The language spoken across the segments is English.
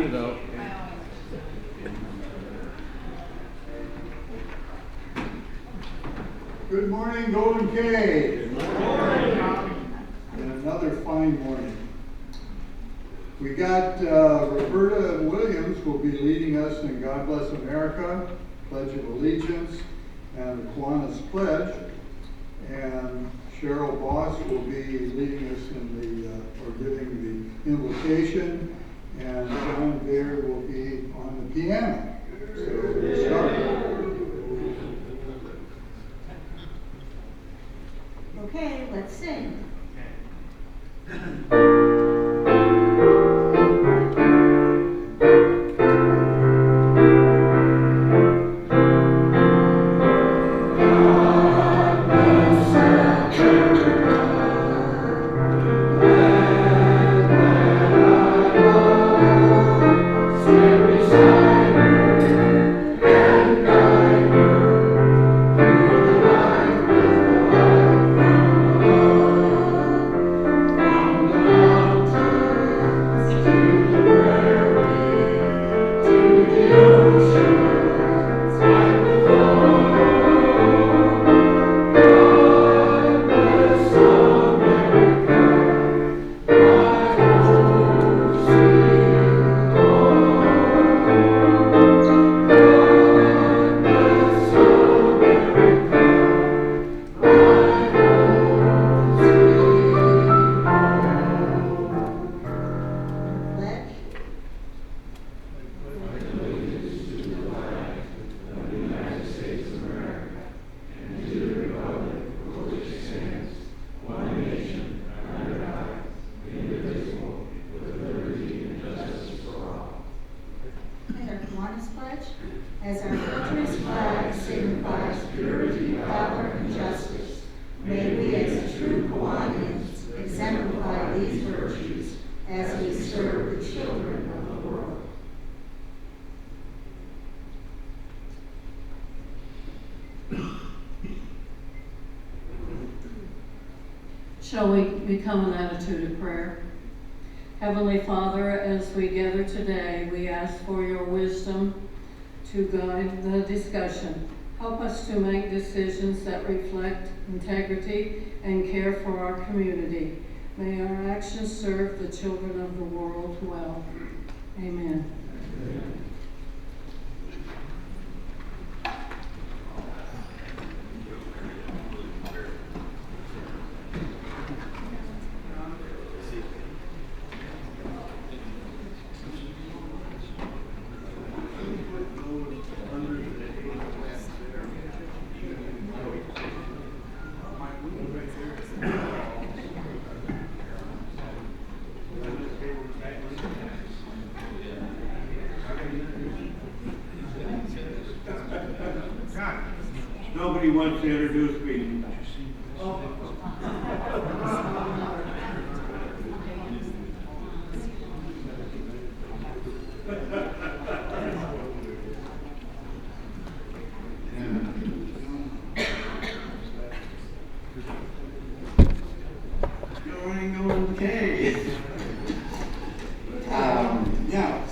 it out. Good morning, Golden Cave. Good morning. And another fine morning. We got Roberta Williams will be leading us in God Bless America, Pledge of Allegiance, and the Kiwanis Pledge. And Cheryl Boss will be leading us in the, or giving the invocation. And John Beard will be on the piano. So we'll start. Okay, let's sing. As our country's flag signifies purity, valor, and justice, may we as true Kiwanis exemplify these virtues as we serve the children of the world. Shall we become an attitude of prayer? Heavenly Father, as we gather today, we ask for your wisdom to guide the discussion. Help us to make decisions that reflect integrity and care for our community. May our actions serve the children of the world well. Amen. Amen. Nobody wants to introduce me.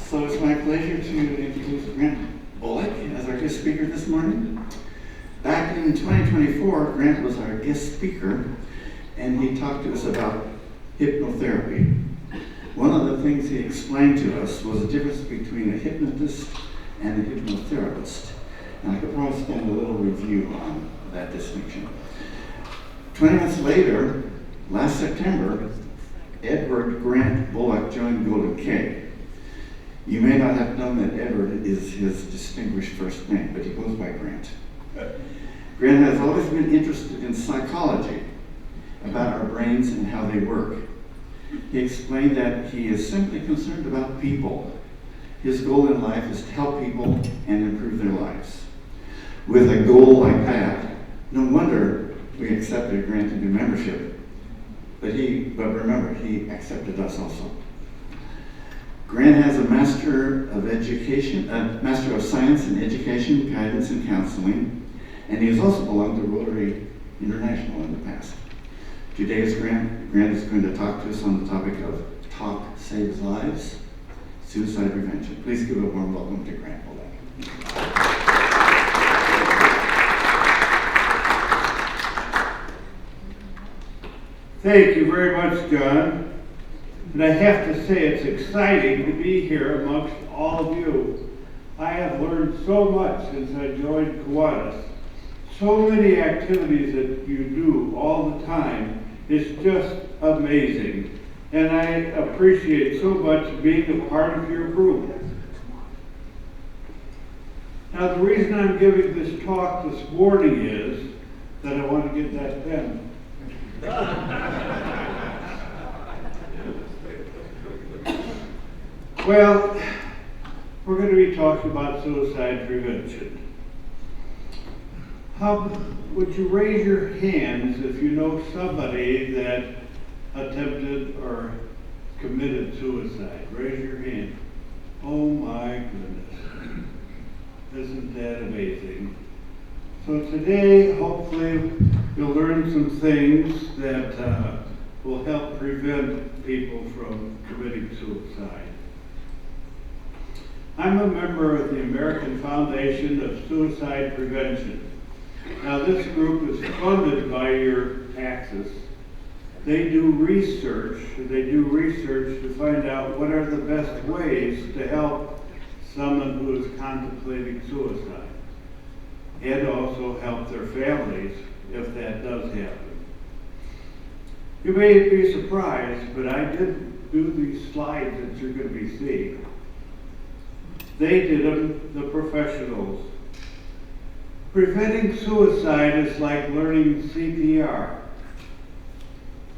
So it's my pleasure to introduce Grant Bullock as our guest speaker this morning. Back in 2024, Grant was our guest speaker, and he talked to us about hypnotherapy. One of the things he explained to us was the difference between a hypnotist and a hypnotherapist. And I could probably spend a little review on that distinction. 20 months later, last September, Edward Grant Bullock joined Golden Cave. You may not have known that Edward is his distinguished first name, but he goes by Grant. Grant has always been interested in psychology, about our brains and how they work. He explained that he is simply concerned about people. His goal in life is to help people and improve their lives. With a goal like that, no wonder we accepted Grant into membership. But remember, he accepted us also. Grant has a Master of Science in Education, Guidance, and Counseling, and he has also belonged to Rotary International in the past. Today's Grant is going to talk to us on the topic of Talk Saves Lives. suicide prevention. Please give a warm welcome to Grant Bullock. Thank you very much, John. And I have to say it's exciting to be here amongst all of you. I have learned so much since I joined Kiwanis. So many activities that you do all the time. It's just amazing. And I appreciate so much being a part of your group. Now the reason I'm giving this talk this morning is that I want to get that pen. Well, we're going to be talking about suicide prevention. Would you raise your hands if you know somebody that attempted or committed suicide? Raise your hand. Oh my goodness. Isn't that amazing? So today, hopefully, you'll learn some things that will help prevent people from committing suicide. I'm a member of the American Foundation of Suicide Prevention. Now, this group is funded by your taxes. They do research to find out what are the best ways to help someone who is contemplating suicide, and also help their families if that does happen. You may be surprised, but I didn't do these slides that you're going to be seeing. They did them, the professionals. Preventing suicide is like learning CPR.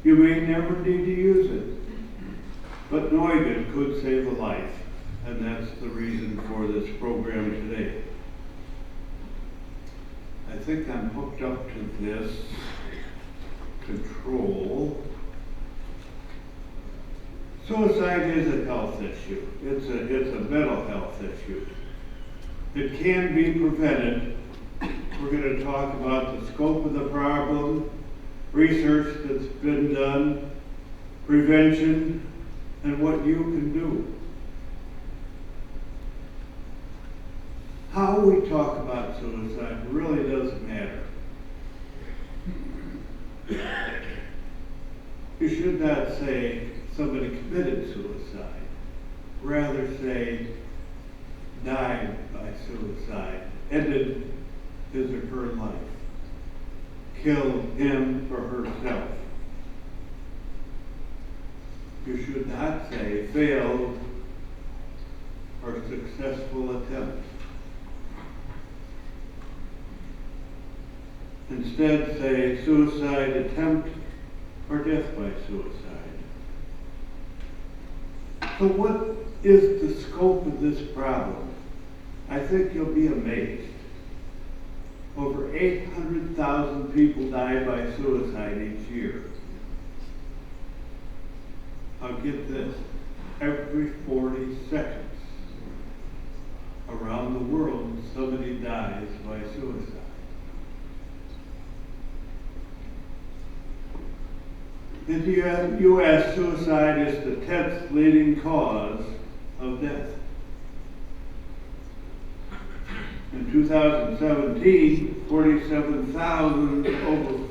You may never need to use it, but knowing it could save a life, and that's the reason for this program today. I think I'm hooked up to this control. Suicide is a health issue. It's a mental health issue. It can be prevented. We're going to talk about the scope of the problem, research that's been done, prevention, and what you can do. How we talk about suicide really doesn't matter. You should not say somebody committed suicide. Rather say died by suicide, ended his or her life, killed him or herself. You should not say failed or successful attempt. Instead, say suicide attempt or death by suicide. So what is the scope of this problem? I think you'll be amazed. Over 800,000 people die by suicide each year. I'll get this. Every 40 seconds around the world, somebody dies by suicide. In the U.S., suicide is the 10th leading cause of death. In 2017, over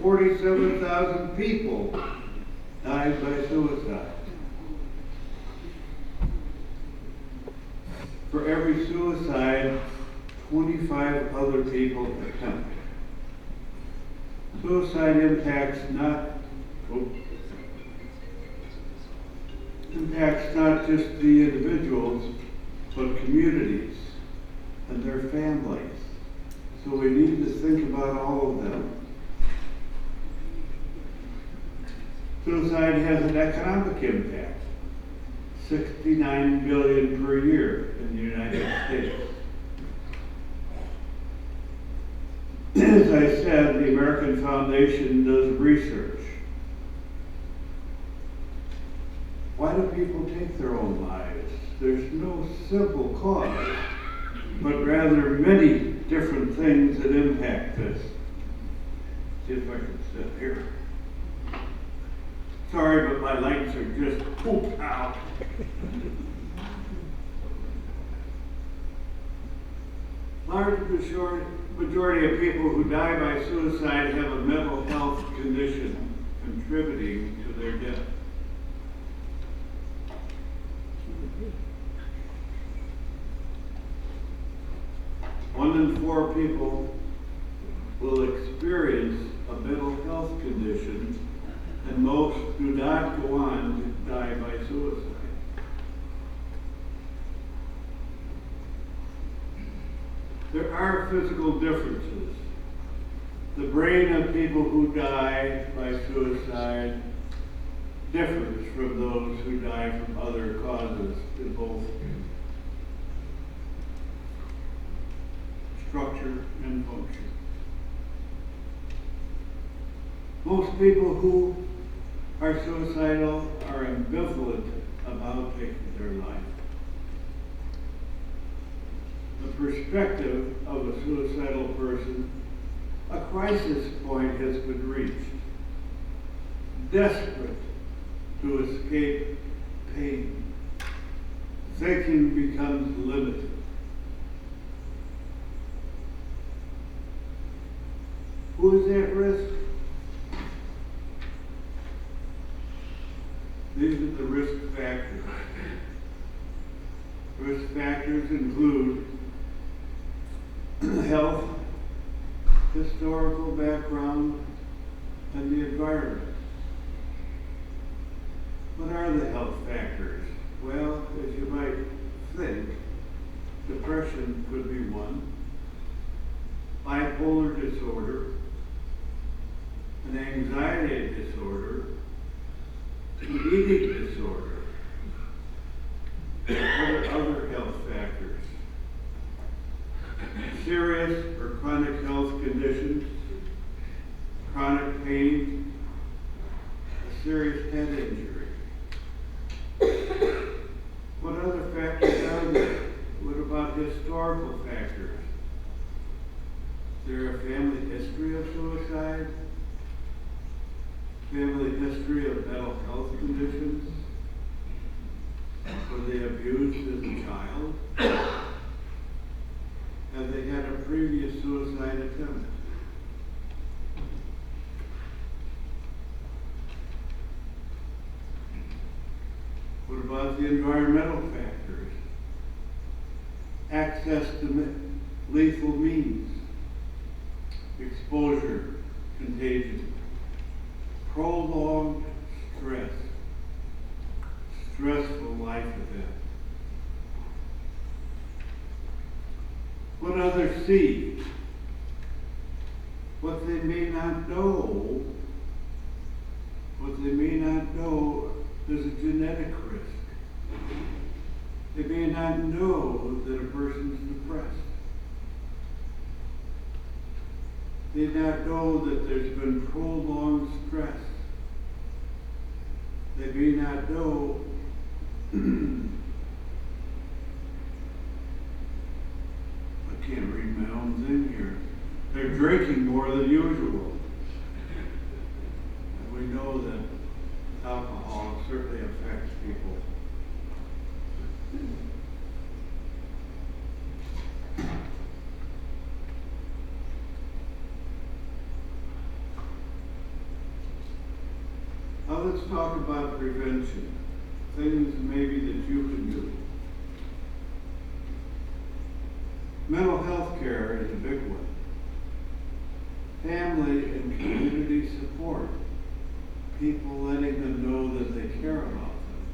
47,000 people died by suicide. For every suicide, 25 other people attempt. Suicide impacts not just the individuals, but communities and their families. So we need to think about all of them. Suicide has an economic impact, $69 billion per year in the United States. As I said, the American Foundation does research. Why do people take their own lives? There's no simple cause, but rather many different things that impact this. See if I can sit here. Sorry, but my lights are just pooped out. Large majority of people who die by suicide have a mental health condition contributing to their death. One in 4 people will experience a mental health condition, and most do not go on to die by suicide. There are physical differences. The brain of people who die by suicide differs from those who die from other causes in both structure and function. Most people who are suicidal are ambivalent about taking their life. The perspective of a suicidal person, a crisis point has been reached. Desperate to escape pain, thinking becomes limited. Who is at risk? These are the risk factors. Risk factors include health, historical background, and the environment. What are the health factors? Well, as you might think, depression could be one, bipolar disorder, an anxiety disorder, an eating disorder. What are other health factors? Serious or chronic health conditions, chronic pain, a serious head injury. What other factors are there? What about historical factors? Is there a family history of suicide? Family history of mental health conditions? Were they abused as a child? Have they had a previous suicide attempt? What about the environmental factors? Access to lethal means, exposure, contagion, prolonged stress, stressful life event. What others see? What they may not know, there's a genetic risk. They may not know that a person's depressed. They may not know that there's been prolonged stress. They may not know I can't read my own thing here. They're drinking more than usual. And we know that alcohol certainly affects people. Now let's talk about prevention. Things maybe that you can do. Mental health care is a big one. Family and community support. People letting them know that they care about them.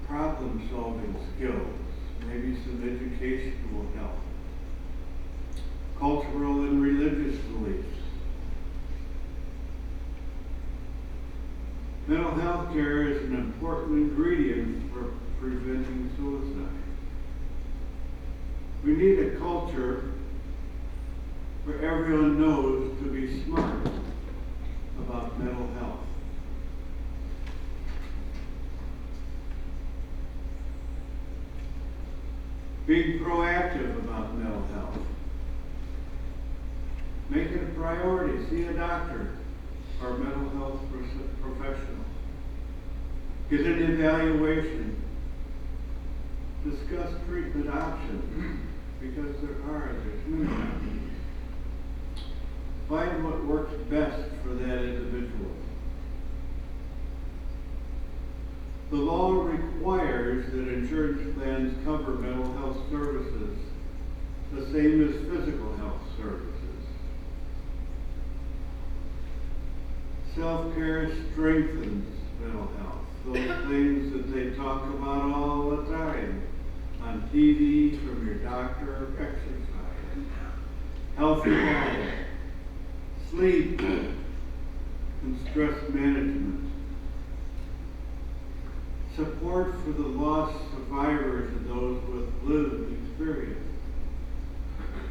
Problem-solving skills. Maybe some education will help. Cultural and religious beliefs. Mental health care is an important ingredient for preventing suicide. We need a culture where everyone knows to be smart about mental health. Being proactive about mental health. Make it a priority. See a doctor or a mental health professional. Get an evaluation. Discuss treatment options. because there's many. Find what works best for that individual. The law requires that insurance plans cover mental health services, the same as physical health services. Self-care strengthens mental health. Those things that they talk about all the time on TV, from your doctor, exercise, healthy diet, sleep, and stress management. Support for the lost survivors and those with lived experience.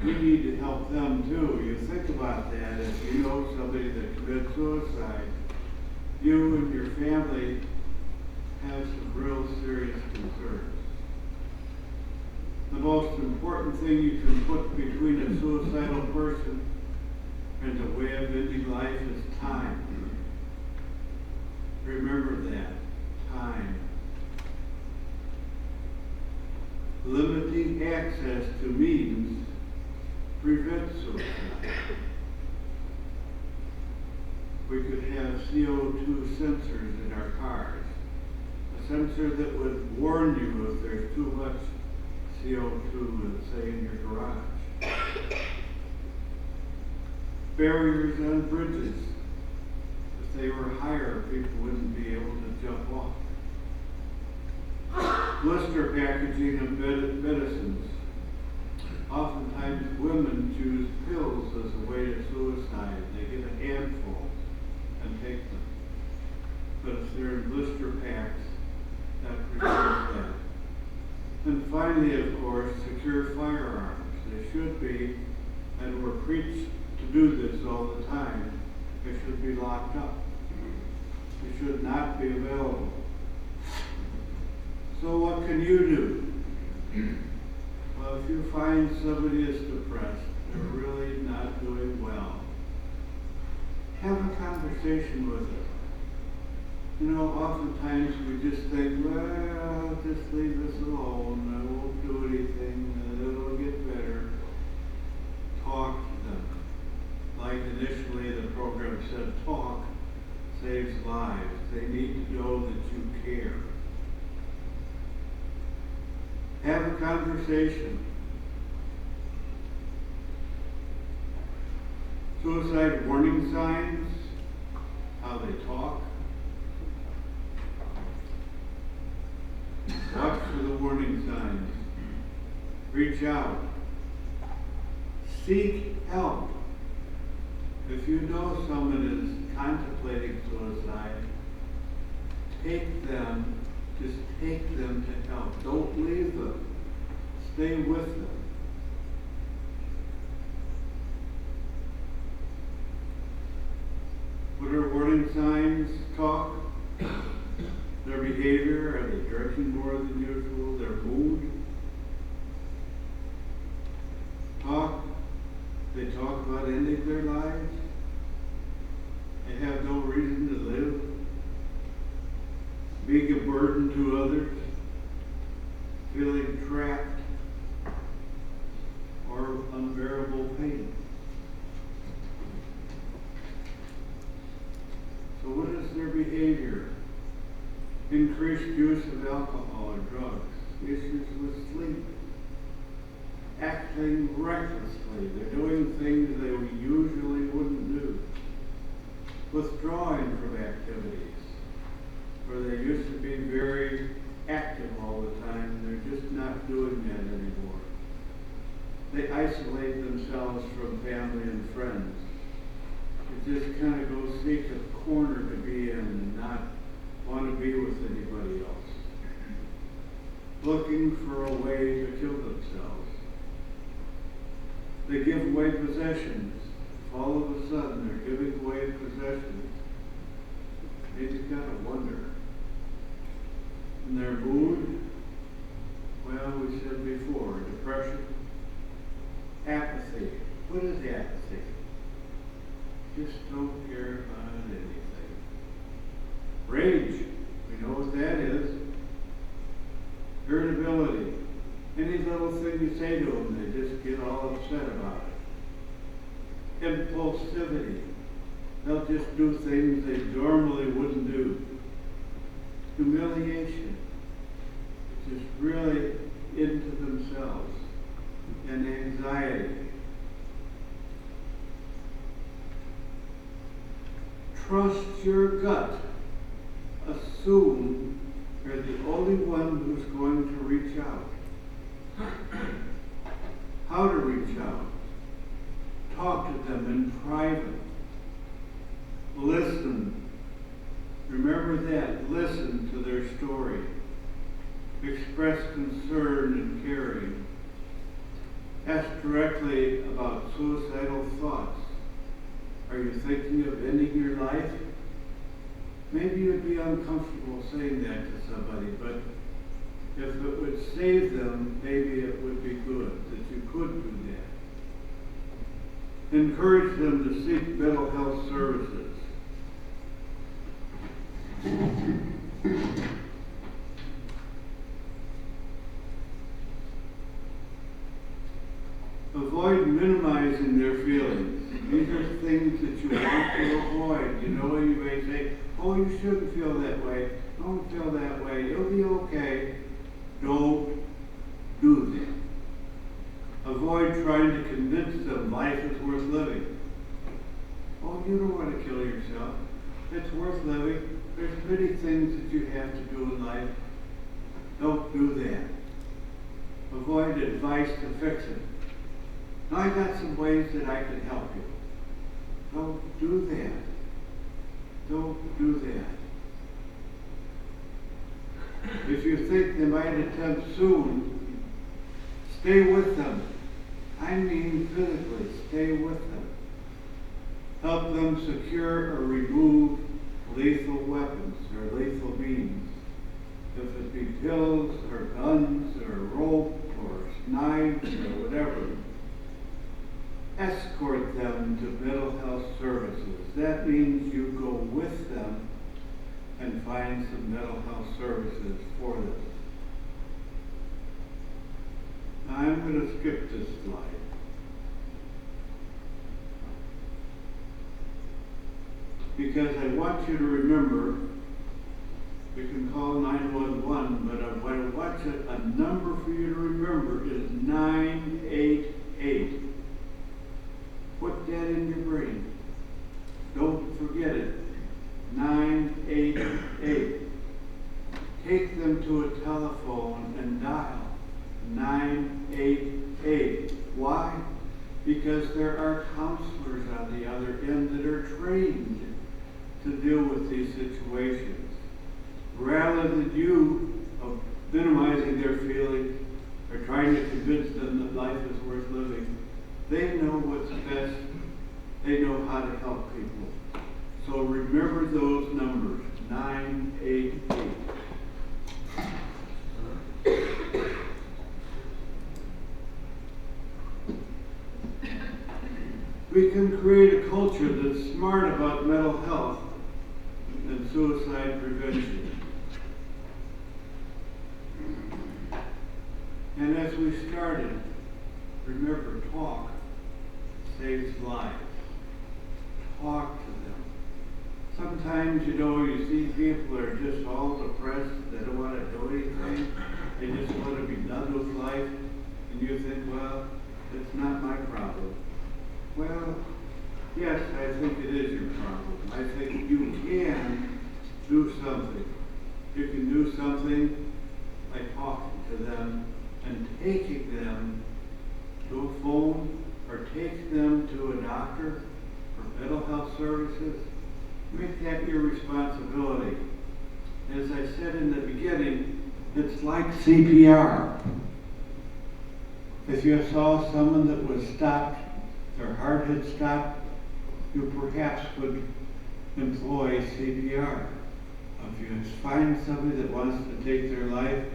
We need to help them too. You think about that. If you know somebody that commits suicide, you and your family have some real serious concerns. The most important thing you can put between a suicidal person and a way of ending life is time. Remember that. Time. Limiting access to means prevents suicide. We could have CO2 sensors in our cars. A sensor that would warn you if there's too much CO2, say, in your garage. Barriers on bridges. If they were higher, people wouldn't be able to jump off. Blister packaging of medicines. Oftentimes women choose pills as a way to suicide. They get a handful and take them. But if they're in blister packs, that prevents that. And finally, of course, secure firearms. They should be, and we're preached to do this all the time, they should be locked up. They should not be available. So what can you do? Well, if you find somebody is depressed, they're really not doing well, have a conversation with them. You know, oftentimes we just think, well, just leave us alone, I won't do anything, it'll get better. Talk to them. Like initially the program said, talk saves lives. They need to know that you care. Have a conversation. Suicide warning signs, how they talk. Watch for the warning signs. Reach out. Seek help. If you know someone is contemplating suicide, just take them to help. Don't leave them. Stay with them. What are warning signs? Talk. Their behavior, are they drinking more than usual? Their mood. Talk. They talk about ending their lives. They have no reason to live. Being a burden to others. Feeling trapped or unbearable pain. So what is their behavior? Increased use of alcohol or drugs, issues with sleep, acting recklessly. They're doing things they usually wouldn't do. Withdrawing from activities where they used to be very active all the time. They're just not doing that anymore. They isolate themselves from family and friends. They just kind of go seek a corner to be in and not want to be with anybody else. Looking for a way to kill themselves. They give away possessions. All of a sudden they're giving away possessions. You just gotta wonder. And their mood, well, we said before, depression, apathy. What is apathy? Just don't care about anything. Rage, we know what that is. Irritability, Any little thing you say to them, they just get all upset about it. Impulsivity. They'll just do things they normally wouldn't do. Humiliation. Just really into themselves. And anxiety. Trust your gut. Assume you're the only one who's going to reach out. How to reach out. Talk to them in private. Listen. Remember that. Listen to their story. Express concern and caring. Ask directly about suicidal thoughts. Are you thinking of ending your life? Maybe you'd be uncomfortable saying that to somebody, but if it would save them, maybe it would be good that you could do that. Encourage them to seek mental health services. Avoid minimizing their feelings. These are things that you want to avoid. You know, you may say, oh, you shouldn't feel that way. Don't feel that way. It'll be okay. Don't do that. Avoid trying to convince them life is worth living. Oh, you don't want to kill yourself. It's worth living. There's many things that you have to do in life. Don't do that. Avoid advice to fix it. Now, I got some ways that I can help you. Don't do that. Don't do that. If you think they might attempt soon, stay with them. I mean physically, stay with them. Help them secure or remove lethal weapons or lethal means. If it be pills or guns or rope or knives or whatever. Escort them to mental health services. That means you go with them and find some mental health services for them. Now I'm going to skip this slide. Because I want you to remember, you can call 911, but what I want a number for you to remember is 988. Put that in your brain. Don't forget it. 988. Take them to a telephone and dial 988. Why? Because there are counselors on the other end that are trained to deal with these situations. Rather than you minimizing their feelings or trying to convince them that life is worth living, they know what's best. They know how to help people. So remember those numbers, 988. We can create a culture that's smart about mental health and suicide prevention. And as we started, remember, talk saves lives. Talk to them. Sometimes, you see people are just all depressed. They don't want to do anything. They just want to be done with life. And you think, well, it's not my problem. Well, yes, I think it is your problem. I think you can do something. You can do something by talking to them and taking them to a phone or take them to a doctor for mental health services. Make that your responsibility. As I said in the beginning, it's like CPR. If you saw someone that was stopped, their heart had stopped, you perhaps would employ CPR. If you find somebody that wants to take their life,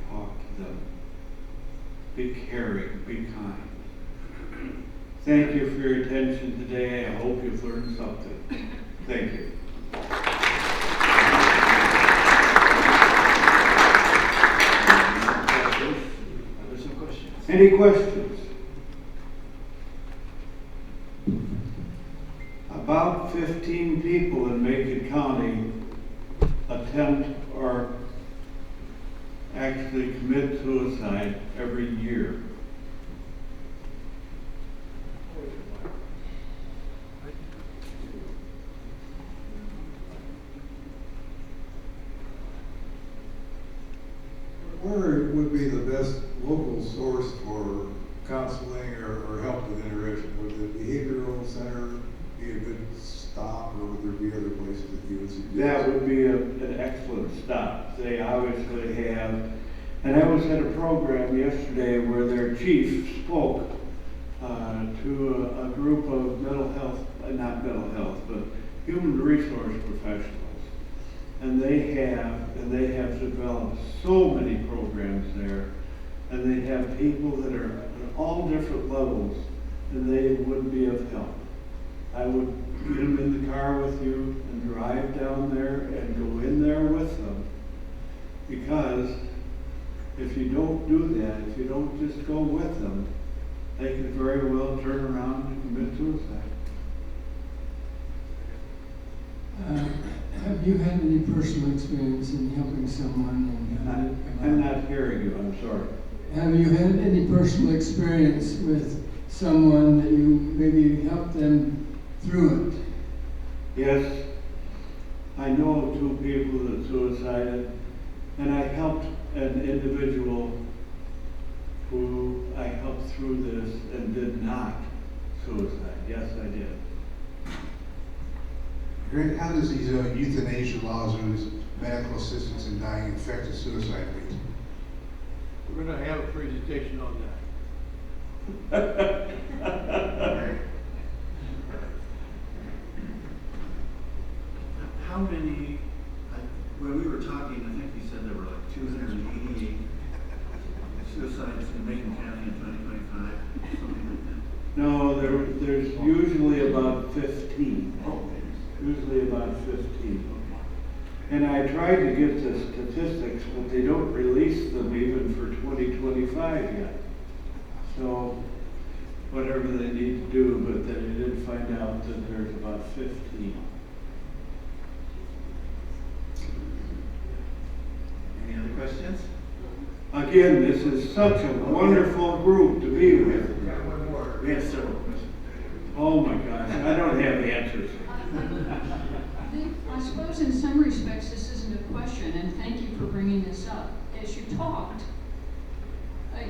talk to them. Be caring, be kind. Thank you for your attention today. I hope you've learned something. Thank you. Any questions? About 15 people in Macon County attempt or actually commit suicide every year. Where would be the best local source for counseling or help with interaction? Would the behavioral center be a good stop, or would there be other places that you would suggest? That would be an excellent stop. They obviously have, and I was at a program yesterday where their chief spoke to a group of mental health, not mental health, but human resource professionals. And they have developed so many programs there, and they have people that are at all different levels, and they would be of help. I would get them in the car with you and drive down there and go in there with them, because if you don't do that, if you don't just go with them, they could very well turn around and commit suicide. Have you had any personal experience in helping someone? I'm not hearing you, I'm sorry. Have you had any personal experience with someone that you maybe helped them through it? Yes, I know of 2 people that suicided, and I helped an individual who I helped through this and did not suicide. Yes, I did. Grant, how does these euthanasia laws or this medical assistance in dying affect the suicide rate? We're gonna have a presentation on that. How many, when we were talking, I think you said there were like 288 suicides in Macon County in 2025, something like that. No, there's usually about 15. Oh, Usually about 15. And I tried to get the statistics, but they don't release them even for 2025 yet. So whatever they need to do, but then I did find out that there's about 15. any other questions? Again, this is such a wonderful group to be with. We have several questions. Oh my gosh, I don't have answers. I suppose in some respects this isn't a question, and thank you for bringing this up. As you talked,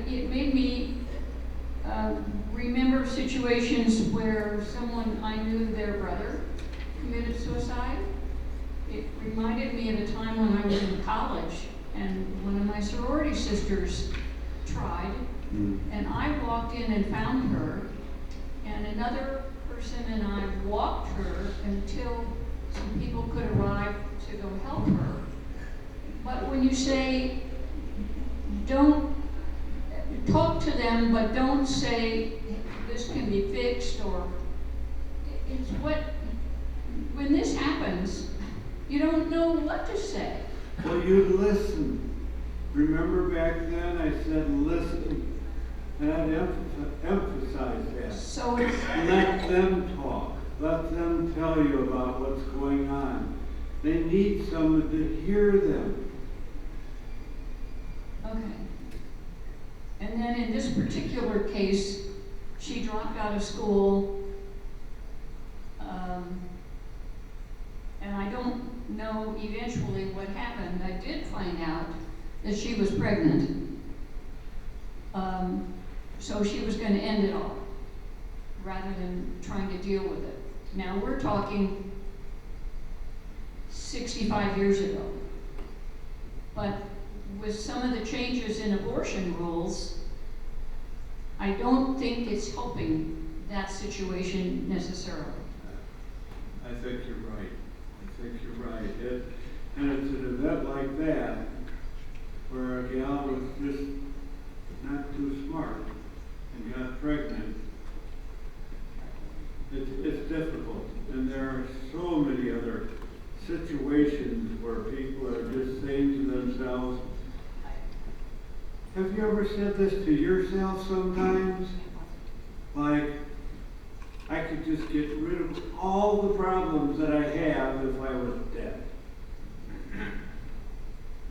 it made me remember situations where someone I knew, their brother, committed suicide. It reminded me of a time when I was in college, and one of my sorority sisters tried, and I walked in and found her, and another person and I walked her until some people could arrive to go help her. But when you say, don't talk to them, but don't say this can be fixed, or it's when this happens, you don't know what to say. Well, you listen. Remember back then I said listen, and I'd emphasize that. So it's, Let them talk. Let them tell you about what's going on. They need someone to hear them. okay. And then in this particular case, she dropped out of school, and I don't know eventually what happened. I did find out that she was pregnant. So she was going to end it all, rather than trying to deal with it. Now we're talking 65 years ago. But with some of the changes in abortion rules, I don't think it's helping that situation necessarily. I think you're right. I think you're right. And it's an event like that where a gal was just not too smart and got pregnant. It's difficult, and there are so many other situations where people are just saying to themselves, have you ever said this to yourself sometimes? Like, I could just get rid of all the problems that I have if I was dead.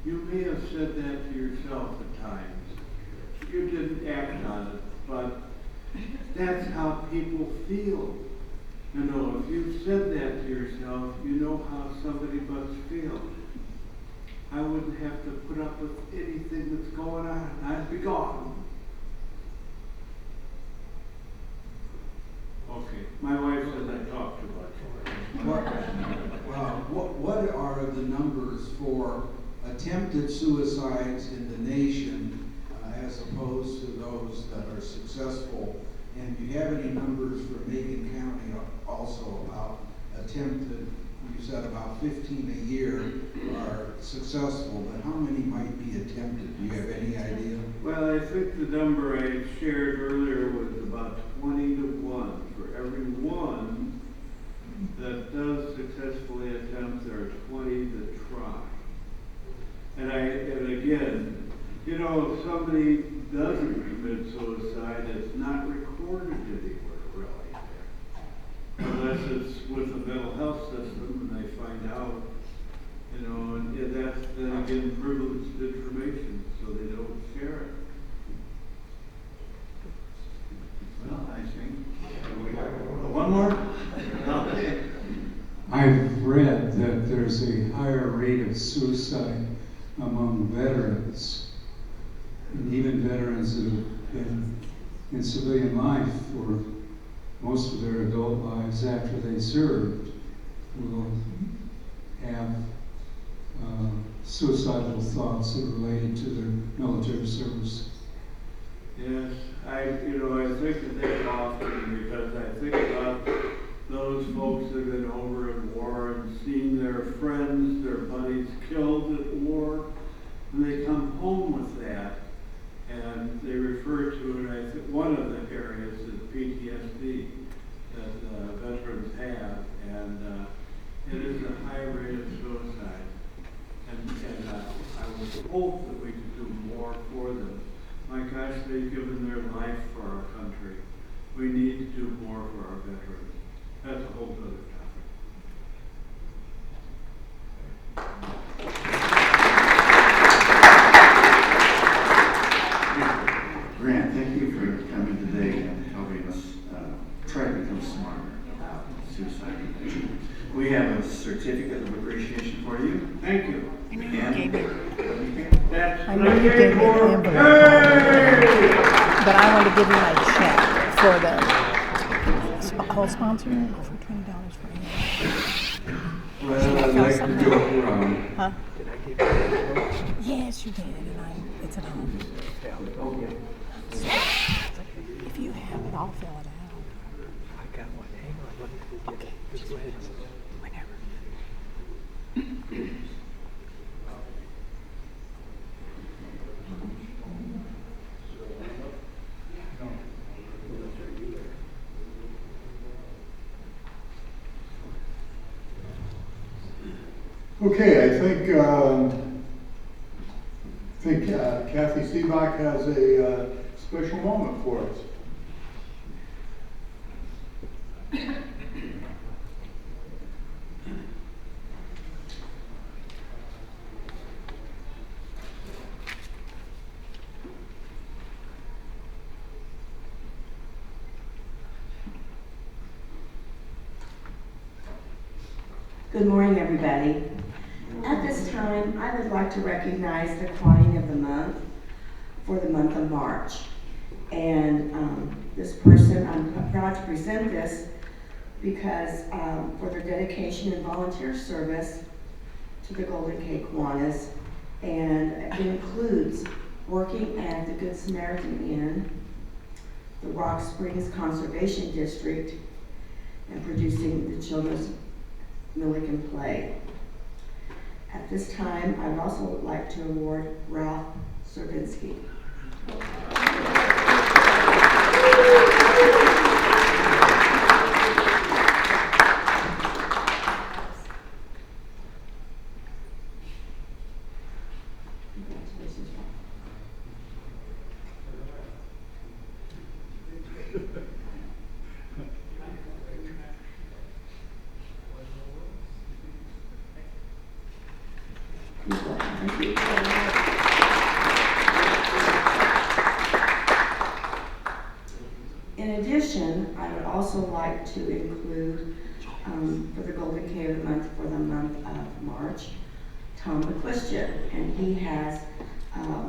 You may have said that to yourself at times. You didn't act on it, but that's how people feel. You know, if you've said that to yourself, you know how somebody must feel. I wouldn't have to put up with anything that's going on. I'd be gone. Okay, my wife says I talk too much. What are the numbers for attempted suicides in the nation as opposed to those that are successful? And do you have any numbers for Macon County also about attempted? You said about 15 a year are successful, but how many might be attempted? Do you have any idea? Well, I think the number I shared earlier was about 20 to 1. For every one that does successfully attempt, there are 20 that try. And again, you know, if somebody doesn't commit suicide, it's not recorded anywhere, really. Unless it's with the mental health system and they find out, you know, and that's then again privileged information, so they don't share it. Well, I think, one more? Okay. I've read that there's a higher rate of suicide among veterans, and even veterans that have been in civilian life for most of their adult lives after they served will have suicidal thoughts that are related to their military service. Yes, I think of that often because I think about those folks that have been over in war and seeing their friends, their buddies killed at war, and they come home with that, and they refer to it, I think one of the areas is PTSD that veterans have, and it is a high rate of suicide. And I would hope that we could do more for them. My gosh, they've given their life for our country. We need to do more for our veterans. That's a whole other topic. Grant, thank you for coming today and helping us try to become smarter about suicide prevention. We have a certificate of appreciation for you. Thank you. I know you gave me. That's I know you gave me the envelope, but I want to give you my check for the whole sponsor for $20 for you. Well, I'd like to go around. Huh? Yes, you did, and it's at home. Okay. If you have it, I'll fill it out. I got one. Hang on, let me get it. Okay. Just go ahead. Whenever. Okay, I think Kathy Seebach has a special moment for us. Good morning, everybody. At this time, I would like to recognize the Kiwanis of the month for the month of March. And this person, I'm proud to present this because for their dedication and volunteer service to the Golden Gate Kiwanis, and it includes working at the Good Samaritan Inn, the Rock Springs Conservation District, and producing the children's Milligan play. At this time, I would also like to award Ralph Serbinsky. also like to include, for the Golden K of the Month for the month of March, Tom McQuistion, and he has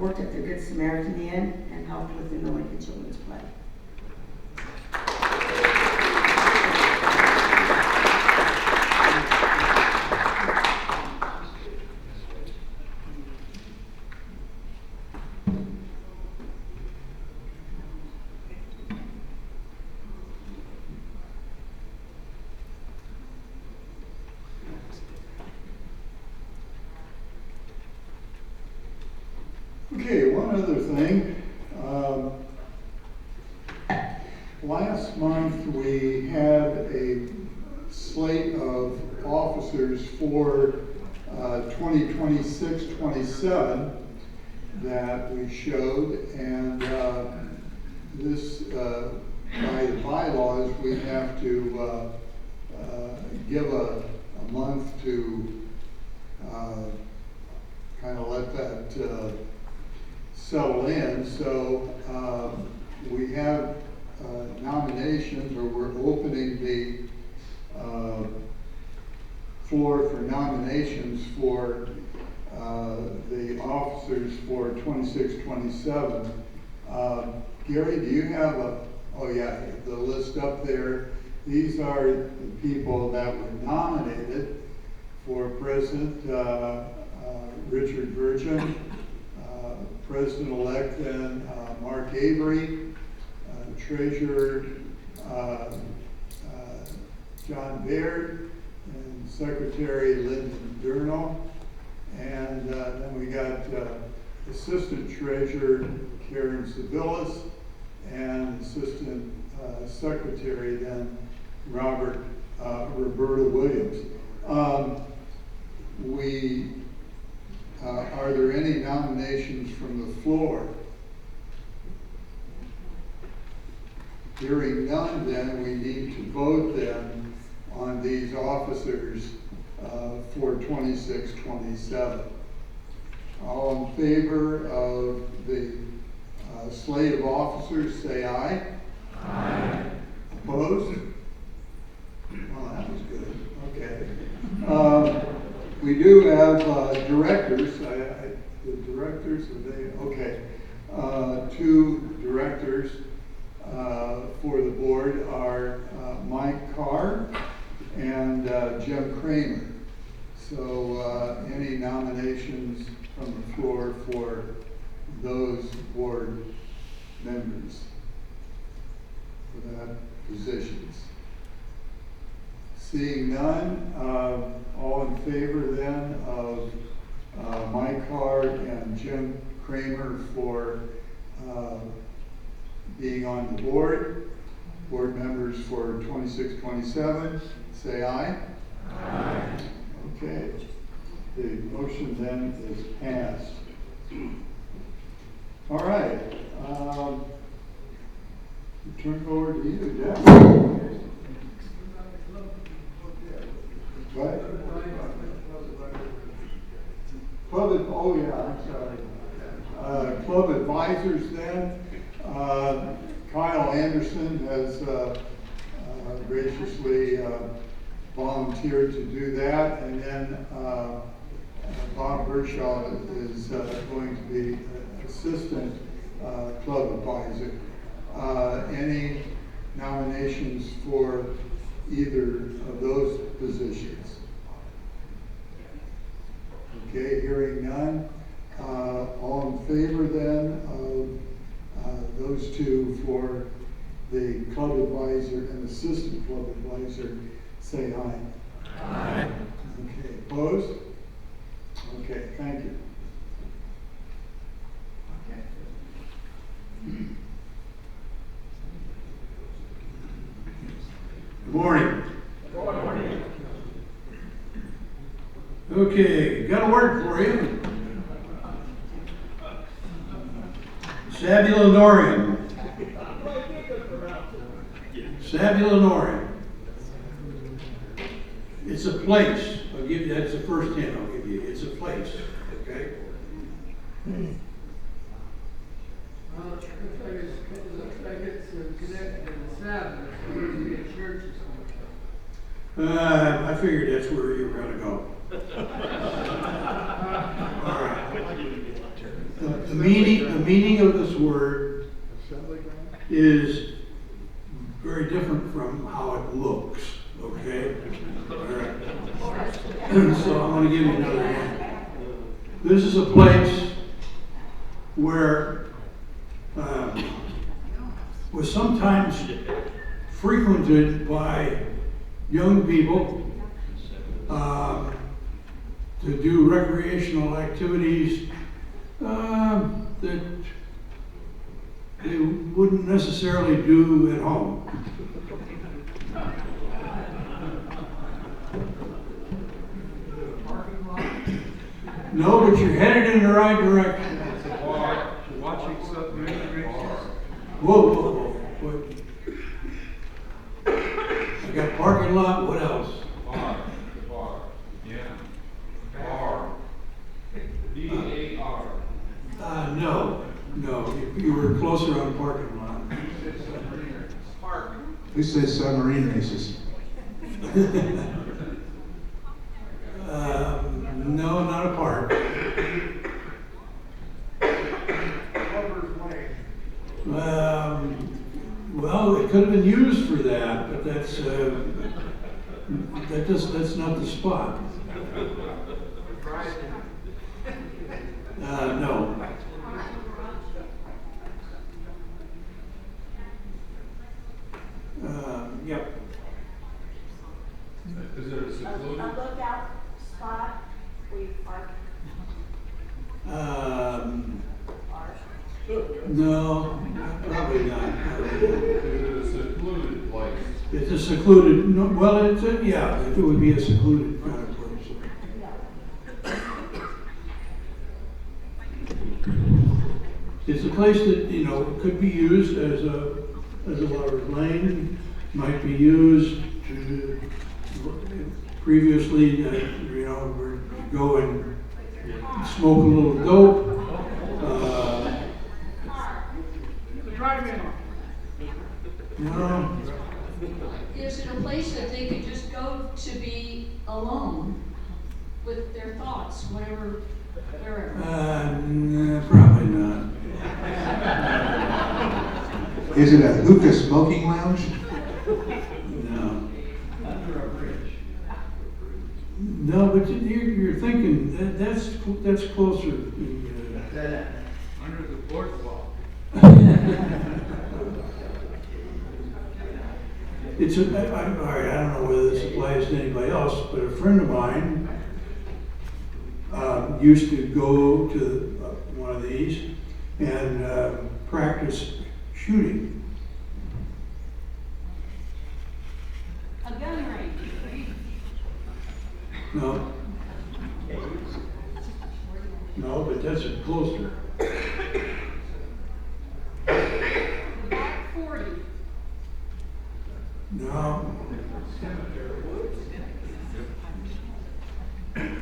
worked at the Good Samaritan Inn and helped with the Millington Children's Play. Okay, one other thing. Last month we had a slate of officers for 2026-27 that we showed, and this, by the bylaws, we have to give a month to kind of let that settle in. So we have nominations, or we're opening the floor for nominations for the officers for 26-27. Gary, do you have the list up there? These are the people that were nominated for President. Richard Virgin, President-elect then Mark Avery, Treasurer John Baird, and Secretary Lyndon Durnall, and then we got Assistant Treasurer Karen Sabillas, and Assistant Secretary then Roberta Williams. Are there any nominations from the floor? Hearing none, then we need to vote then on these officers for 26-27. All in favor of the slate of officers, say aye. Aye. Opposed? Well, that was good. Okay. We do have directors. The directors, are they? Okay. Two directors for the board are Mike Carr and Jim Kramer. So any nominations from the floor for those board members for that positions? Seeing none, all in favor then of Mike Carr and Jim Kramer for being on the board members for 26-27, say aye. Aye. Okay, the motion then is passed. All right, turn it over to you, Jeff. What? Club, oh yeah, I'm sorry. Club advisors then. Kyle Anderson has graciously volunteered to do that, and then Bob Bershaw is going to be assistant club advisor. Any nominations for either of those positions? Okay, hearing none. All in favor then of those two for the club advisor and assistant club advisor, say aye. Aye. Okay, opposed? Okay, thank you. Okay. Good morning. Good morning. Okay, got a word for you. Sabulinorium. Sabulinorium. It's a place. I'll give you, that's the first hint I'll give you. It's a place, okay? Well, it looks like it's connected to the Sabbath. I figured that's where you were gonna go. All right. The meaning of this word is very different from how it looks, okay? All right. So I'm gonna give you another one. This is a place where was sometimes frequented by young people to do recreational activities that they wouldn't necessarily do at home. No, but you're headed in the right direction. Watching submarine races. Whoa. I got parking lot, what else? Bar. Yeah. Bar. B-A-R. No, you were closer on parking lot. Park. Who says submarine races? No, not a park. Well, it could have been used for that, but that's not the spot. No. Yep. Is it a secluded? A lookout spot where you park? No, probably not. Is it a secluded place? It's a secluded, no, well, it would be a secluded kind of place. It's a place that, could be used as a lover's lane, might be used to, previously, go and smoke a little dope. No. Is it a place that they could just go to be alone with their thoughts, whatever, wherever? Probably not. Is it a hookah smoking lounge? No. No, but you're thinking that's closer. Under the boardwalk. All right, I don't know whether this applies to anybody else, but a friend of mine used to go to one of these and practice shooting. A gun range. No. No, but that's closer. Back 40. No.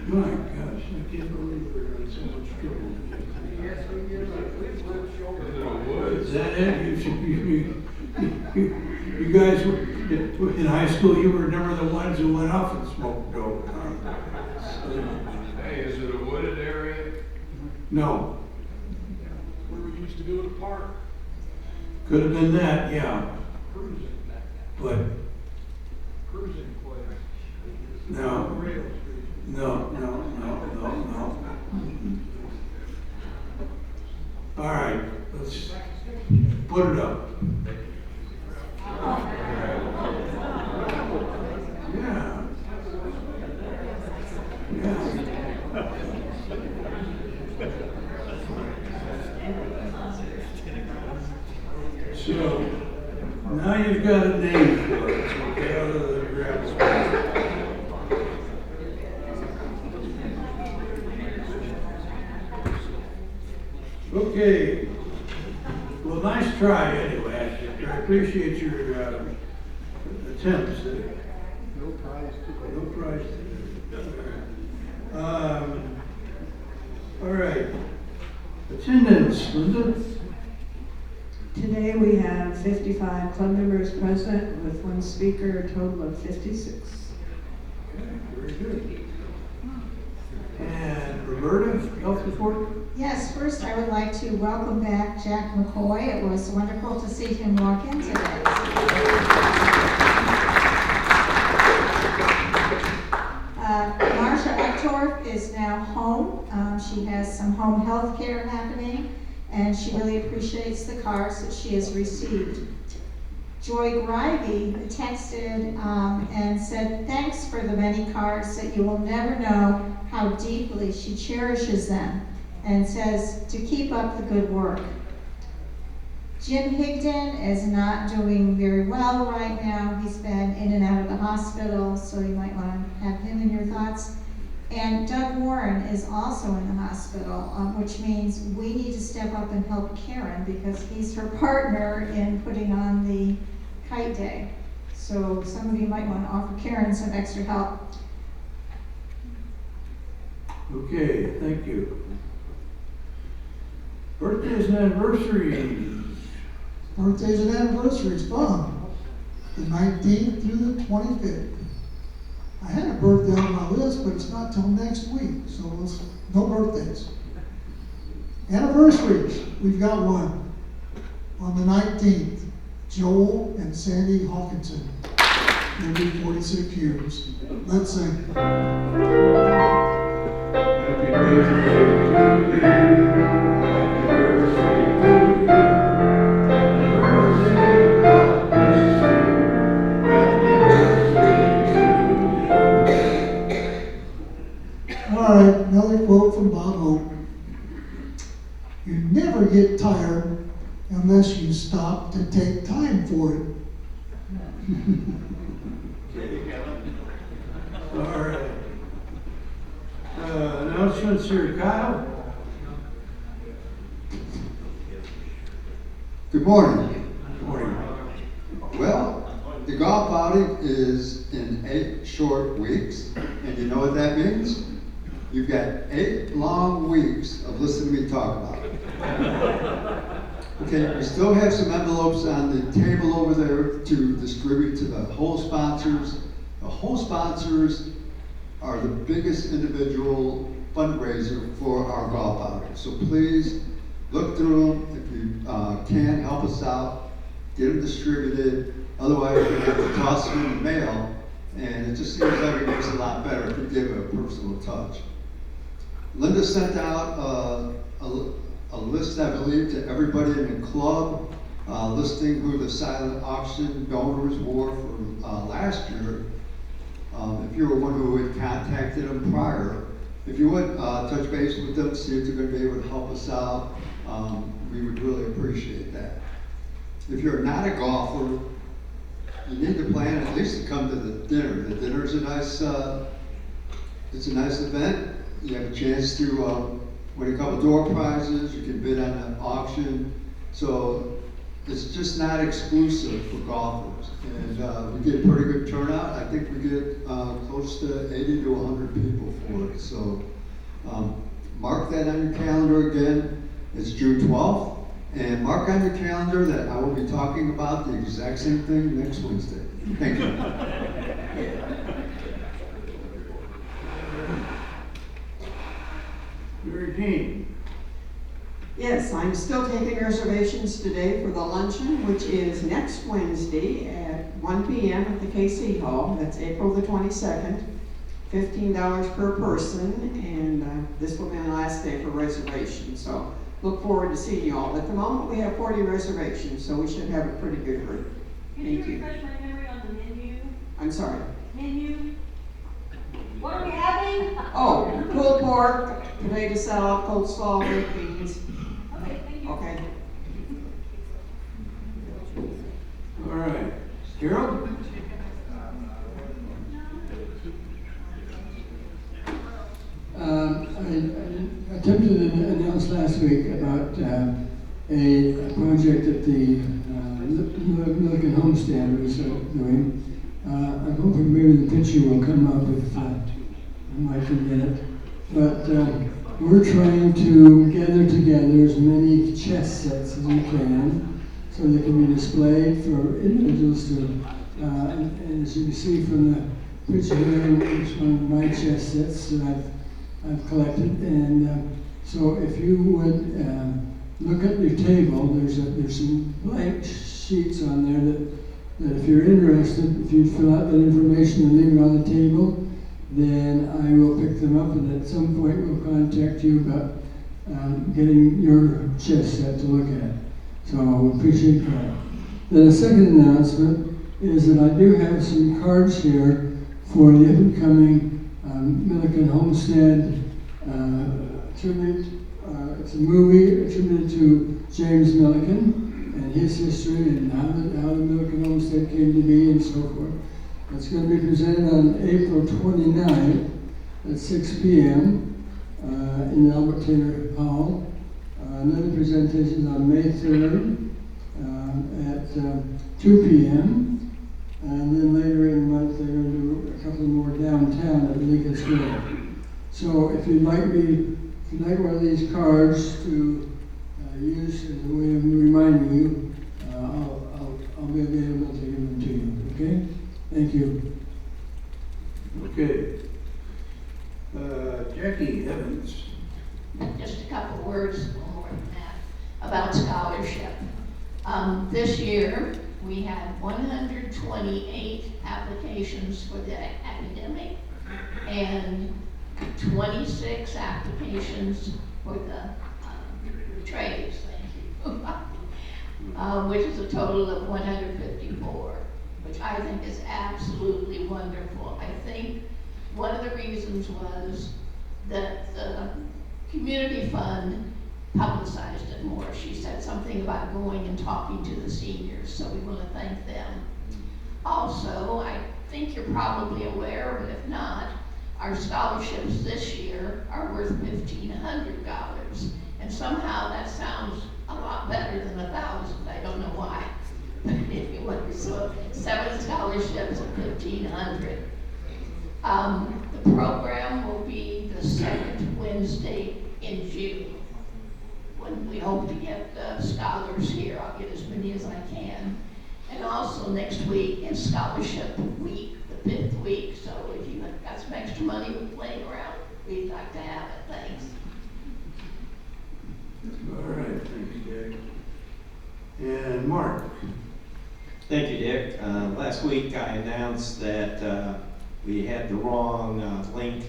My gosh, I can't believe we're in so much trouble. Yes, we get it. We've lived shoulder. Is that it? You guys were in high school. You were never the ones who went off and smoked dope. Hey, is it a wooded area? No. Where we used to go to the park. Could have been that, yeah. Cruising. But Cruising place. no. Rail Street. No. All right, let's put it up. Yeah. So now you've got a name for it, okay, other than grab space. Okay. Well, nice try anyway. I appreciate your attempts. No prize to No prize. All right. Attendance, Linda. Today we have 55 club members present with one speaker, a total of 56. Okay, very good. And Roberta, health report? Yes, first I would like to welcome back Jack McCoy. It was wonderful to see him walk in today. Marsha Uptorp is now home. She has some home health care happening, and she really appreciates the cards that she has received. Joy Grivey texted and said, thanks for the many cards that you will never know how deeply she cherishes them, and says to keep up the good work. Jim Higdon is not doing very well right now. He's been in and out of the hospital, so you might want to have him in your thoughts. And Doug Warren is also in the hospital, which means we need to step up and help Karen because he's her partner in putting on the Kite Day. So some of you might want to offer Karen some extra help. Okay, thank you. Birthdays and anniversaries. Birthdays and anniversaries, fun. The 19th through the 25th. I had a birthday on my list, but it's not till next week, so no birthdays. Anniversaries, we've got one. On the 19th, Joel and Sandy Hawkinson. They'll be 46 years. Let's sing. Happy birthday to you. All right, another quote from Bob Hope. You never get tired unless you stop to take time for it. All right. Announcements here, Kyle. Good morning. Good morning. Well, the golf outing is in 8 short weeks, and you know what that means? You've got 8 long weeks of listening to me talk about it. Okay, we still have some envelopes on the table over there to distribute to the whole sponsors. The whole sponsors are the biggest individual fundraiser for our golf outing. So please look through them. If you can, help us out. Get them distributed. Otherwise, you're going to have to toss them in the mail. And it just seems like it makes it a lot better if you give it a personal touch. Linda sent out a list, I believe, to everybody in the club, listing who the silent auction donors were for last year. If you were one who had contacted them prior, if you would touch base with them, see if they're going to be able to help us out, we would really appreciate that. If you're not a golfer, you need to plan at least to come to the dinner. The dinner's a nice, it's a nice event. You have a chance to win a couple door prizes. You can bid on the auction. So it's just not exclusive for golfers. And we get pretty good turnout. I think we get close to 80 to 100 people for it. So mark that on your calendar again. It's June 12th. And mark on your calendar that I will be talking about the exact same thing next Wednesday. Thank you. Mary Jean. Yes, I'm still taking reservations today for the luncheon, which is next Wednesday at 1 p.m. at the KC Hall. That's April the 22nd. $15 per person, and this will be the last day for reservations. So look forward to seeing you all. At the moment, we have 40 reservations, so we should have a pretty good group. Can you refresh my memory on the menu? I'm sorry. Menu? What are we having? Oh, pulled pork, potato salad, coleslaw, baked beans. Okay, thank you. Okay. All right. Carol? I attempted to announce last week about a project that the Milliken Homestead was doing. I'm hoping maybe the picture will come up if I can get it. But we're trying to gather together as many chess sets as we can so they can be displayed for individuals to, and as you can see from the picture here, it's one of my chess sets that I've collected, and so if you would look at your table, there's some blank sheets on there that if you're interested, if you fill out that information and leave it on the table, then I will pick them up, and at some point we'll contact you about getting your chess set to look at. So we appreciate that. Then the second announcement is that I do have some cards here for the up-and-coming Milliken Homestead tribute. It's a movie attributed to James Milliken and his history and how the Milliken Homestead came to be and so forth. It's going to be presented on April 29th at 6 p.m. In the Albert Taylor Hall. Another presentation on May 3rd at 2 p.m. And then later in the month they're going to do a couple more downtown at Lincoln Square. So if you'd like one of these cards to use as a way of reminding you, I'll be available to give them to you. Okay? Thank you. Okay. Jackie Evans. Just a couple words, more than that, about scholarship. This year, we had 128 applications for the academic and 26 applications for the trades, thank you, which is a total of 154, which I think is absolutely wonderful. I think one of the reasons was that the community fund publicized it more. She said something about going and talking to the seniors, so we want to thank them. Also, I think you're probably aware, but if not, our scholarships this year are worth $1,500, and somehow that sounds a lot better than 1,000. I don't know why. But anyway, so 7 scholarships at $1,500. The program will be the second Wednesday in June, when we hope to get the scholars here. I'll get as many as I can. And also next week is scholarship week, the 5th week. So if you've got some extra money laying around, we'd like to have it. Thanks. All right, thank you, Jack. And Mark. Thank you, Dick. Last week I announced that we had the wrong link,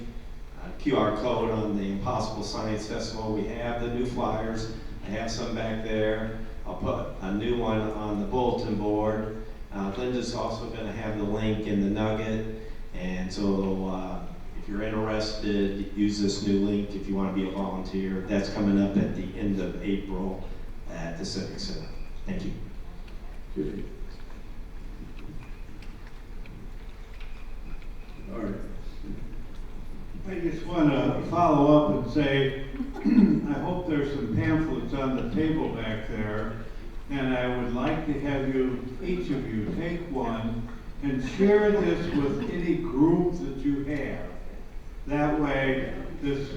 QR code on the Impossible Science Festival. We have the new flyers. I have some back there. I'll put a new one on the bulletin board. Linda's also going to have the link in the nugget. And so if you're interested, use this new link if you want to be a volunteer. That's coming up at the end of April at the Civic Center. Thank you. Good. All right. I just want to follow up and say, I hope there's some pamphlets on the table back there, and I would like to have you, each of you, take one and share this with any group that you have. That way, this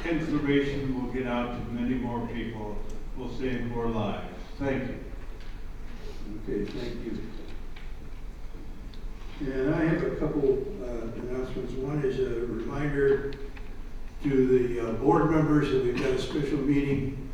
information will get out to many more people, will save more lives. Thank you. Okay, thank you. And I have a couple announcements. One is a reminder to the board members that we've got a special meeting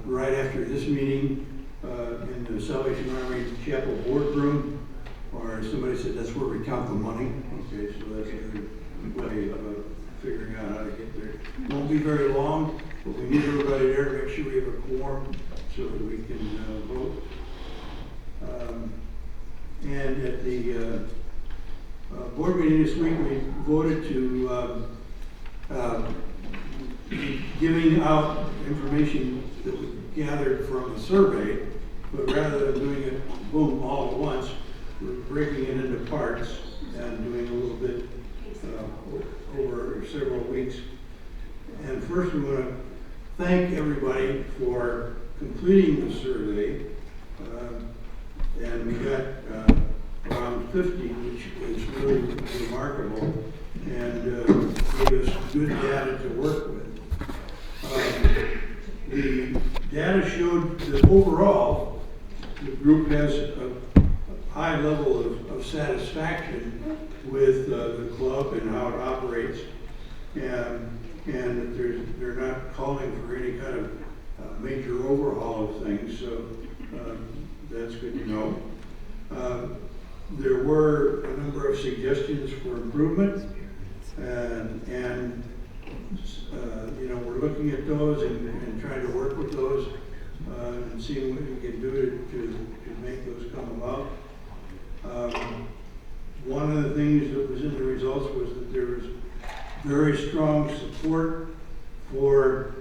right after this meeting in the Salvation Army Chapel boardroom, or somebody said that's where we count the money. Okay, so that's a good way of figuring out how to get there. It won't be very long, but we need everybody there to make sure we have a quorum so that we can vote. And at the board meeting this week, we voted to be giving out information that we gathered from a survey, but rather than doing it boom all at once, we're breaking it into parts and doing a little bit over several weeks. And first we want to thank everybody for completing the survey. And we got around 50, which is really remarkable, and gave us good data to work with. The data showed that overall, the group has a high level of satisfaction with the club and how it operates, and they're not calling for any kind of major overhaul of things, so that's good to know. There were a number of suggestions for improvement, and you know, we're looking at those and trying to work with those and seeing what we can do to make those come about. One of the things that was in the results was that there was very strong support for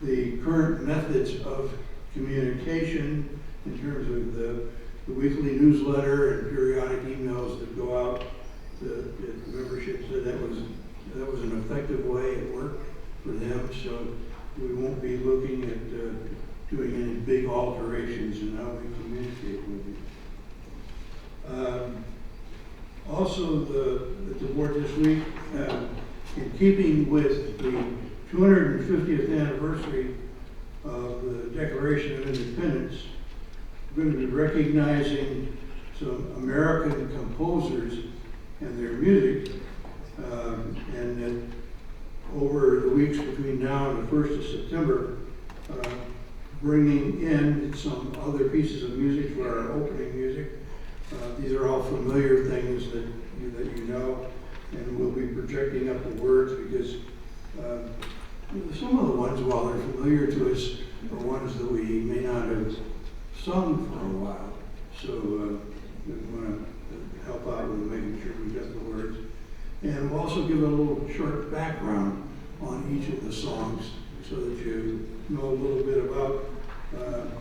the current methods of communication in terms of the weekly newsletter and periodic emails that go out. The membership said that was an effective way. It worked for them, so we won't be looking at doing any big alterations in how we communicate with you. Also, at the board this week, in keeping with the 250th anniversary of the Declaration of Independence, we're going to be recognizing some American composers and their music, and that over the weeks between now and the 1st of September, bringing in some other pieces of music for our opening music. These are all familiar things that you know, and we'll be projecting up the words because some of the ones, while they're familiar to us, are ones that we may not have sung for a while. So we want to help out with making sure we get the words. And we'll also give a little short background on each of the songs so that you know a little bit about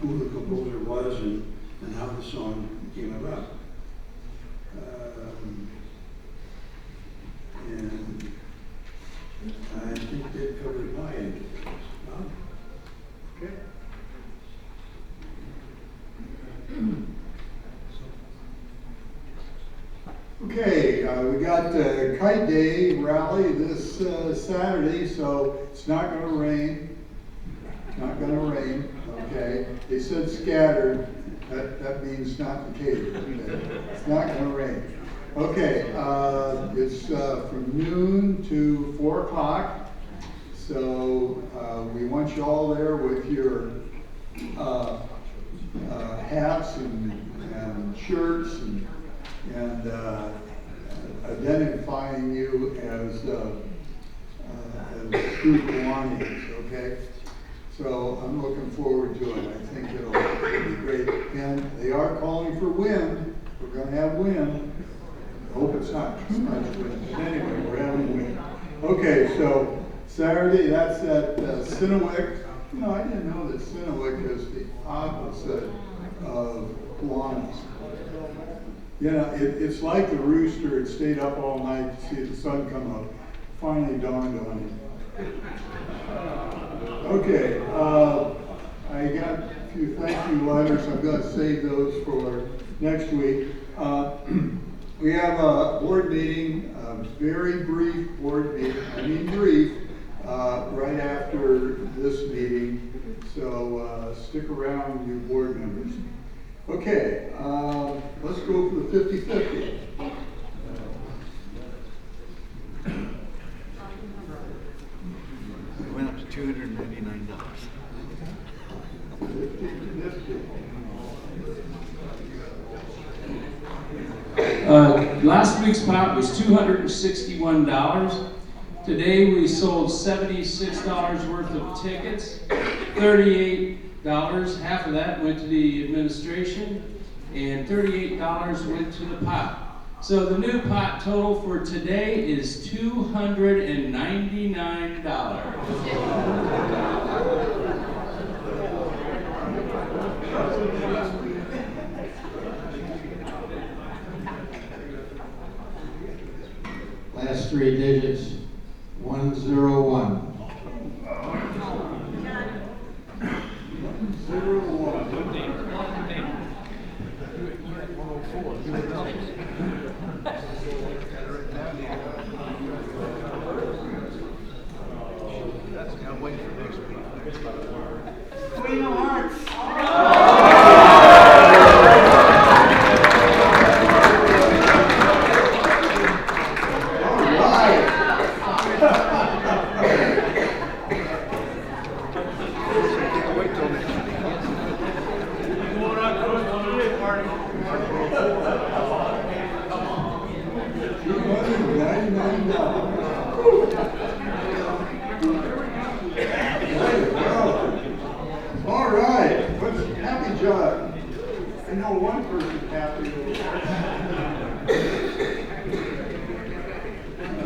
who the composer was and how the song came about. And I think that covered my end of things. Okay. Okay, we got the Kite Day rally this Saturday, so it's not going to rain. Not going to rain, okay? They said scattered. That means not the case. It's not going to rain. Okay, it's from noon to 4 o'clock. So we want you all there with your hats and shirts and identifying you as true Kiwanis, okay? So I'm looking forward to it. I think it'll be great. And they are calling for wind. We're going to have wind. I hope it's not too much wind. But anyway, we're having wind. Okay, so Saturday, that's at Sinowik. You know, I didn't know that Sinowik is the opposite of Kiwanis. You know, it's like the rooster. It stayed up all night to see the sun come up. Finally dawned on him. Okay, I got a few thank you letters. I'm going to save those for next week. We have a board meeting, a very brief board meeting. I mean brief, right after this meeting. So stick around, you board members. Okay, let's go for the 50-50. It went up to $299. 50-50. Last week's pot was $261. Today we sold $76 worth of tickets, $38. Half of that went to the administration, and $38 went to the pot. So the new pot total for today is $299. Last three digits, 101. Queen of Hearts. All right, what's happy jug? I know one person happy.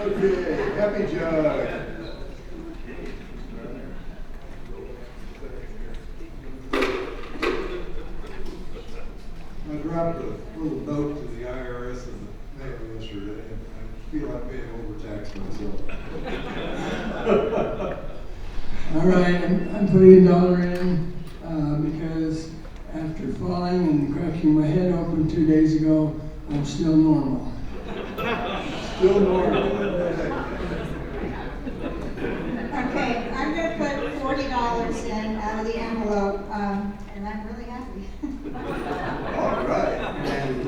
Okay, happy jug. I dropped a little note to the IRS in the mail yesterday, and I feel I may have overtaxed myself. All right, I'm putting $1 in because after falling and cracking my head open 2 days ago, I'm still normal. Still normal. Okay, I'm gonna put $40 in out of the envelope, and I'm really happy. All right. And,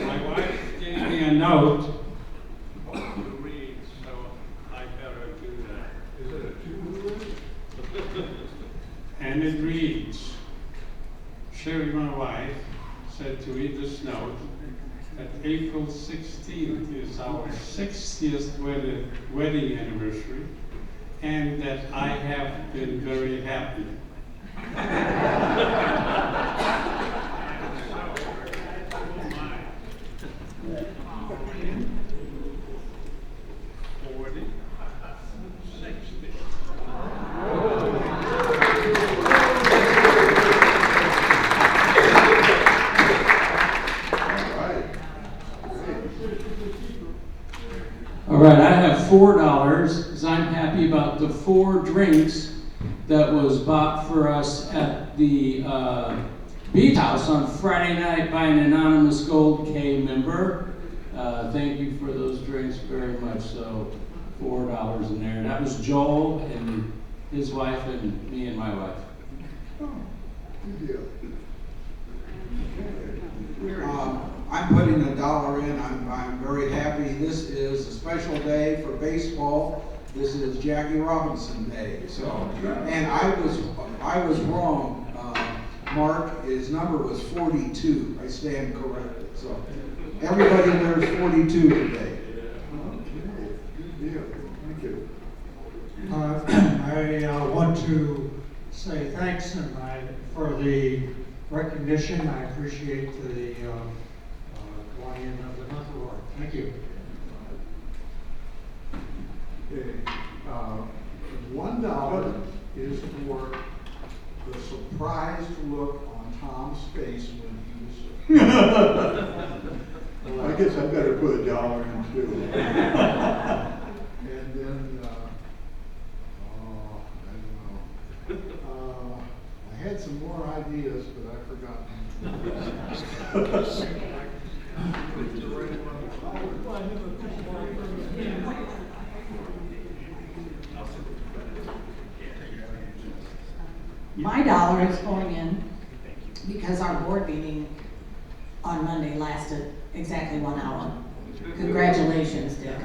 My wife gave me a note to read, so I better do that. Is it a two-wheeler? And it reads, Sherry, my wife, said to read this note that April 16th is our 60th wedding anniversary, and that I have been very happy. All right, I have $4 because I'm happy about the 4 drinks that was bought for us at the Beach House on Friday night by an anonymous Gold K member. Thank you for those drinks very much. So $4 in there. That was Joel and his wife and me and my wife. oh, good deal. I'm putting $1 in. I'm very happy. This is a special day for baseball. This is Jackie Robinson Day. So, and I was wrong. Mark, his number was 42. I stand corrected. So, everybody wears 42 today. Okay, good deal. Thank you. I want to say thanks for the recognition. I appreciate the Kiwanis of the Month Award. Thank you. Okay, $1 is for the surprised look on Tom's face when he was. I guess I better put $1 in too. And then, I don't know. I had some more ideas, but I've forgotten. My $1 is going in because our board meeting on Monday lasted exactly 1 hour. Congratulations, Dick.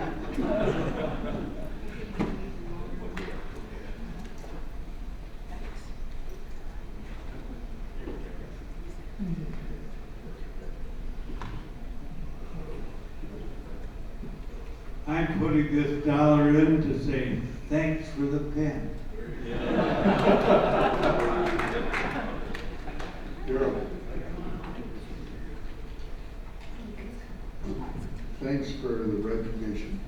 I'm putting this $1 in to say thanks for the pen. Thanks for the recognition.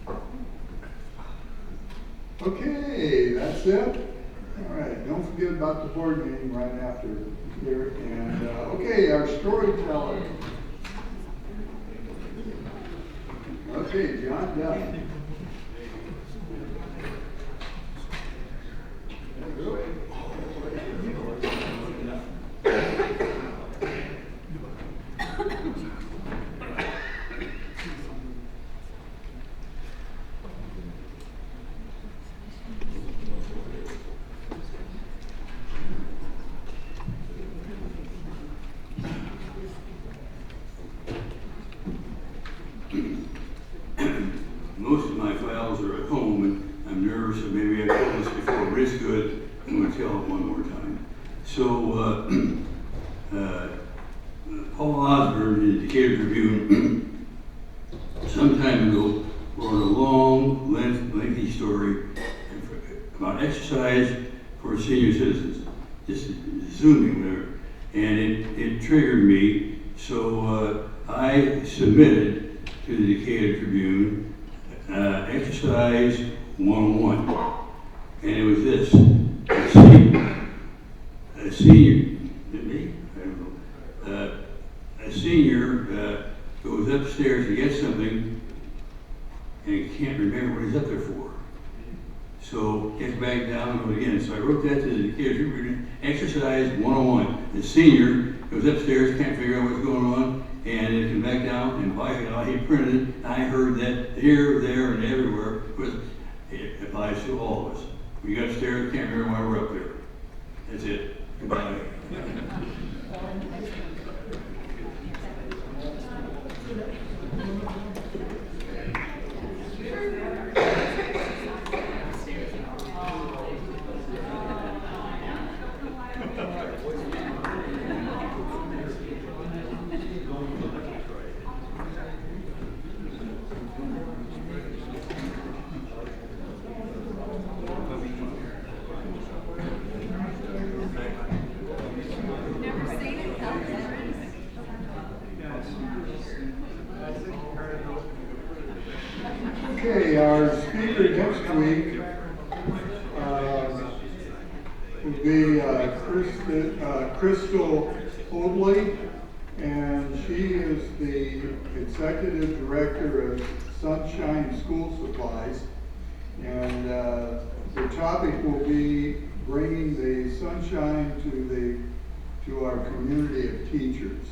Okay, that's it. All right, don't forget about the board meeting right after here. And okay, our storyteller. Okay, John Dunn. Most of my files are at home, and I'm nervous, so maybe I told this before, but it's good. I'm going to tell it one more time. So, Decatur Tribune some time ago wrote a long, lengthy story about exercise for senior citizens, just zooming whatever, and it triggered me. So I submitted to the Decatur Tribune exercise 101, and it was this: a senior, me, I don't know, a senior goes upstairs to get something and can't remember what he's up there for. So gets back down and goes again. So I wrote that to the Decatur Tribune, exercise 101. The senior goes upstairs, can't figure out what's going on, and it comes back down, and by God, he printed it. And I heard that here, there, and everywhere. It applies to all of us. We got upstairs, can't remember why we're up there. That's it. Goodbye. Okay, our speaker next week will be Crystal Hoadley, and she is the Executive Director of Sunshine School Supplies. And the topic will be bringing the sunshine to our community of teachers.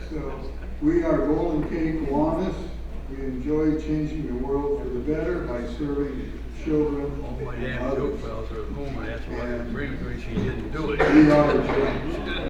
So we are Golden K Kiwanis. We enjoy changing the world for the better by serving children and others. She didn't do it. We are